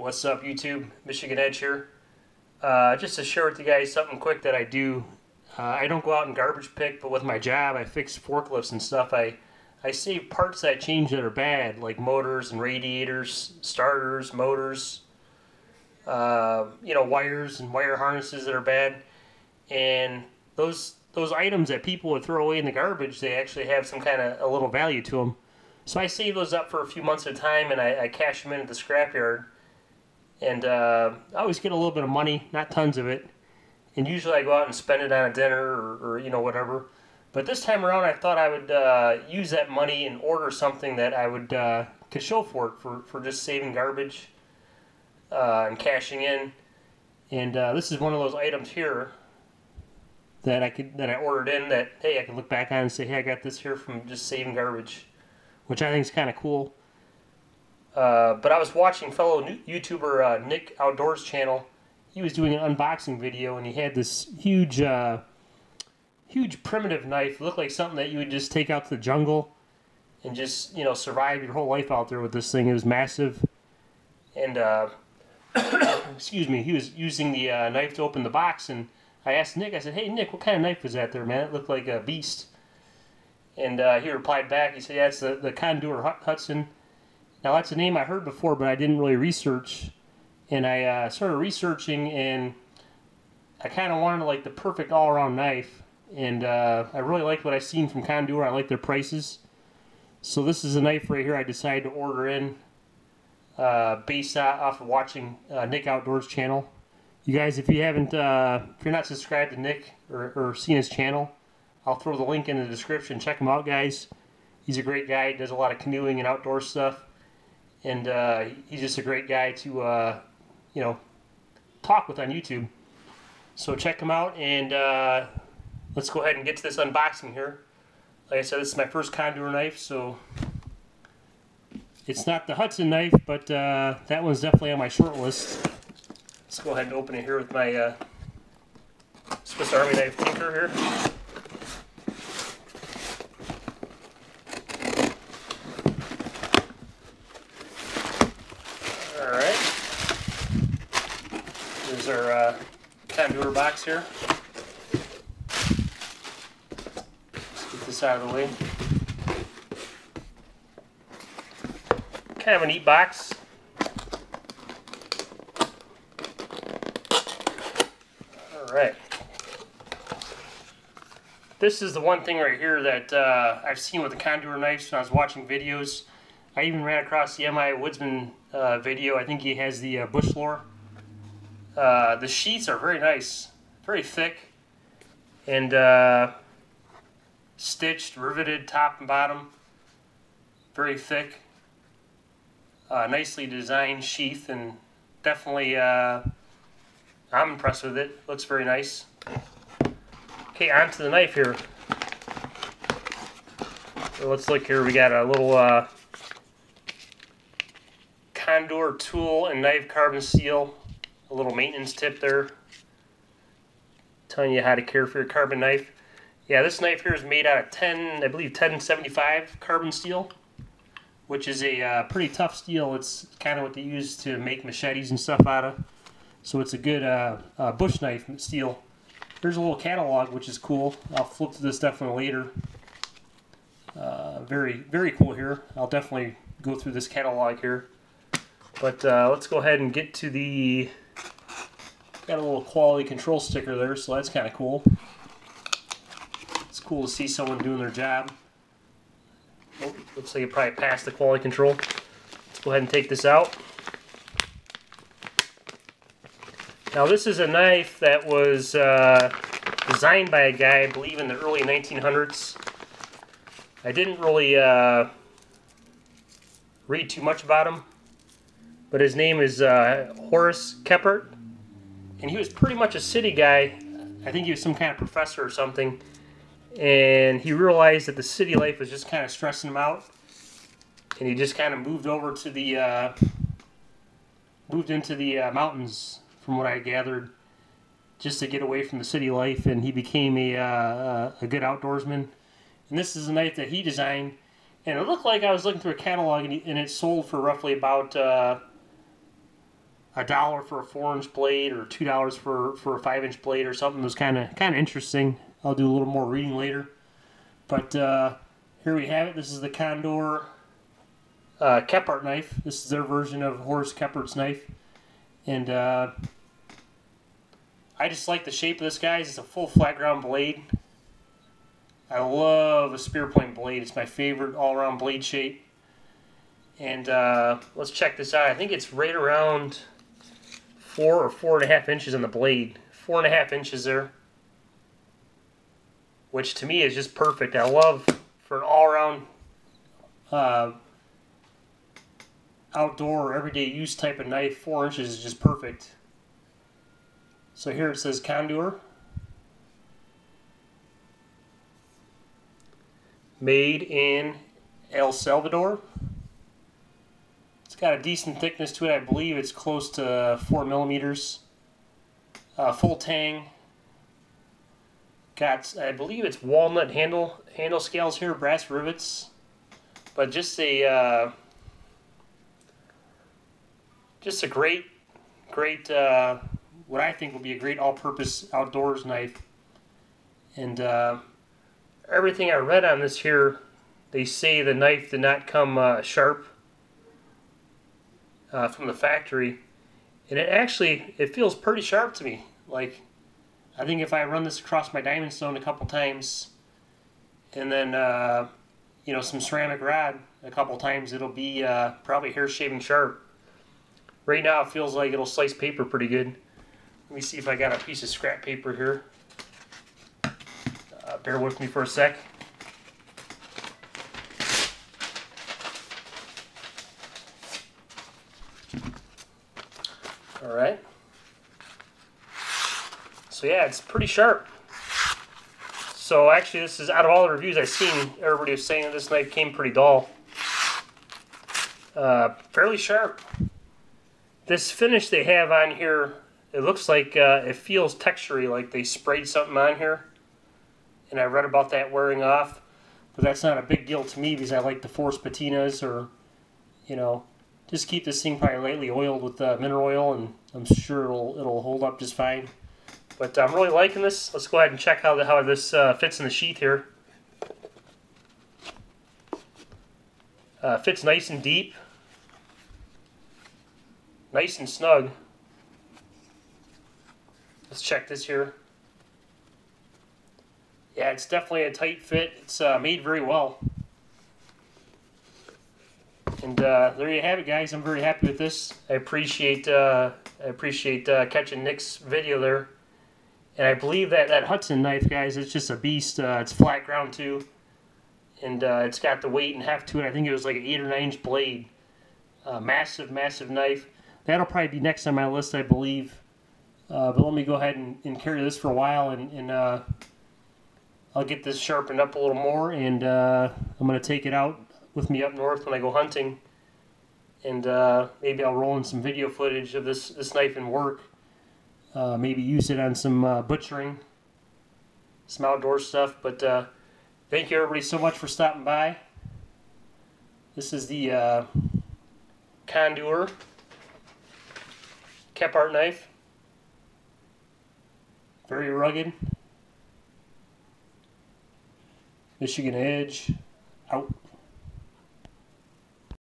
What's up, YouTube? Michigan Edge here. Just to share with you guys something quick that I do. I don't go out and garbage pick, but with my job, I fix forklifts and stuff. I save parts that I change that are bad, like motors and radiators, starters, motors, wires and wire harnesses that are bad. And those items that people would throw away in the garbage, they actually have some kind of a little value to them. So I save those up for a few months at a time, and I cash them in at the scrapyard. And I always get a little bit of money, not tons of it. And usually I go out and spend it on a dinner or whatever. But this time around, I thought I would use that money and order something that I would could show for it for just saving garbage and cashing in. And this is one of those items here that I ordered in that, hey, I can look back on and say, hey, I got this here from just saving garbage, which I think is kind of cool. But I was watching fellow YouTuber Nick Outdoors channel. He was doing an unboxing video, and he had this huge primitive knife. It looked like something that you would just take out to the jungle and just survive your whole life out there with this thing. It was massive, and excuse me, he was using the knife to open the box. And I asked Nick, I said, "Hey Nick, what kind of knife was that there, man? It looked like a beast." And he replied back. He said, "Yeah, it's the Condor Hudson." Now that's a name I heard before, but I didn't really research. And I started researching, and I kind of wanted like the perfect all-around knife. And I really liked what I seen from Condor. I like their prices. So this is a knife right here I decided to order in based off of watching Nick Outdoors channel. You guys, if you haven't, if you're not subscribed to Nick or seen his channel, I'll throw the link in the description. Check him out, guys. He's a great guy. He does a lot of canoeing and outdoor stuff. And he's just a great guy to, talk with on YouTube. So check him out, and let's go ahead and get to this unboxing here. Like I said, this is my first Condor knife, so it's not the Hudson knife, but that one's definitely on my short list. Let's go ahead and open it here with my Swiss Army knife tinker here. Here's our Condor box here. Let's get this out of the way. Kind of a neat box. Alright. This is the one thing right here that I've seen with the Condor knives when I was watching videos. I even ran across the M.I. Woodsman video. I think he has the bush lore. The sheaths are very nice, very thick, and stitched, riveted top and bottom. Very thick, nicely designed sheath, and definitely I'm impressed with it. Looks very nice. Okay, on to the knife here. So let's look here. We got a little Condor tool and knife carbon steel. A little maintenance tip there, telling you how to care for your carbon knife. Yeah, this knife here is made out of 1075 carbon steel, which is a pretty tough steel. It's kind of what they use to make machetes and stuff out of. So it's a good bush knife steel. Here's a little catalog, which is cool. I'll flip to this definitely later. Very, very cool here. I'll definitely go through this catalog here. But let's go ahead and get to the... Got a little quality control sticker there, so that's kind of cool. It's cool to see someone doing their job. Oh, looks like it probably passed the quality control. Let's go ahead and take this out. Now this is a knife that was designed by a guy, I believe in the early 1900s. I didn't really read too much about him, but his name is Horace Kephart. And he was pretty much a city guy. I think he was some kind of professor or something. And he realized that the city life was just kind of stressing him out. And he just kind of moved over to the, moved into the mountains, from what I gathered, just to get away from the city life. And he became a good outdoorsman. And this is a knife that he designed. And it looked like I was looking through a catalog, and it sold for roughly about $1 for a 4-inch blade or $2 for a 5-inch blade or something. It was kind of interesting. I'll do a little more reading later. But here we have it. This is the Condor Kephart knife. This is their version of Horace Kephart's knife. And I just like the shape of this, guys. It's a full flat ground blade. I love a spear point blade. It's my favorite all-around blade shape. And let's check this out. I think it's right around 4 or 4.5 inches on the blade. 4.5 inches there, which to me is just perfect. I love, for an all-around outdoor or everyday use type of knife, 4 inches is just perfect. So here it says Condor, made in El Salvador. It's got a decent thickness to it. I believe it's close to 4 millimeters. Full tang. Got, I believe it's walnut handle scales here, brass rivets, but just a great what I think will be a great all-purpose outdoors knife. And everything I read on this here, they say the knife did not come sharp from the factory, and it feels pretty sharp to me. Like, I think if I run this across my diamond stone a couple times, and then you know, some ceramic rod a couple times, it'll be probably hair shaving sharp. Right now it feels like it'll slice paper pretty good. Let me see if I got a piece of scrap paper here. Bear with me for a sec. Alright. So yeah, it's pretty sharp. So actually, this is, out of all the reviews I've seen, everybody was saying that this knife came pretty dull. Fairly sharp. This finish they have on here, it looks like it feels textury, like they sprayed something on here. And I read about that wearing off, but that's not a big deal to me because I like the forced patinas, or, you know, just keep this thing probably lightly oiled with mineral oil, and I'm sure it'll hold up just fine. But I'm really liking this. Let's go ahead and check how this fits in the sheath here. Fits nice and deep, nice and snug. Let's check this here. Yeah, it's definitely a tight fit. It's made very well. And there you have it, guys. I'm very happy with this. I appreciate catching Nick's video there. And I believe that Hudson knife, guys, it's just a beast. It's flat ground too, and it's got the weight and heft to it. I think it was like an 8 or 9 inch blade. Massive, massive knife. That'll probably be next on my list, I believe. But let me go ahead and carry this for a while, and I'll get this sharpened up a little more, and I'm going to take it out with me up north when I go hunting, and maybe I'll roll in some video footage of this knife in work. Maybe use it on some butchering, some outdoor stuff. But thank you everybody so much for stopping by. This is the Condor Kephart knife. Very rugged. Michigan edge. Out.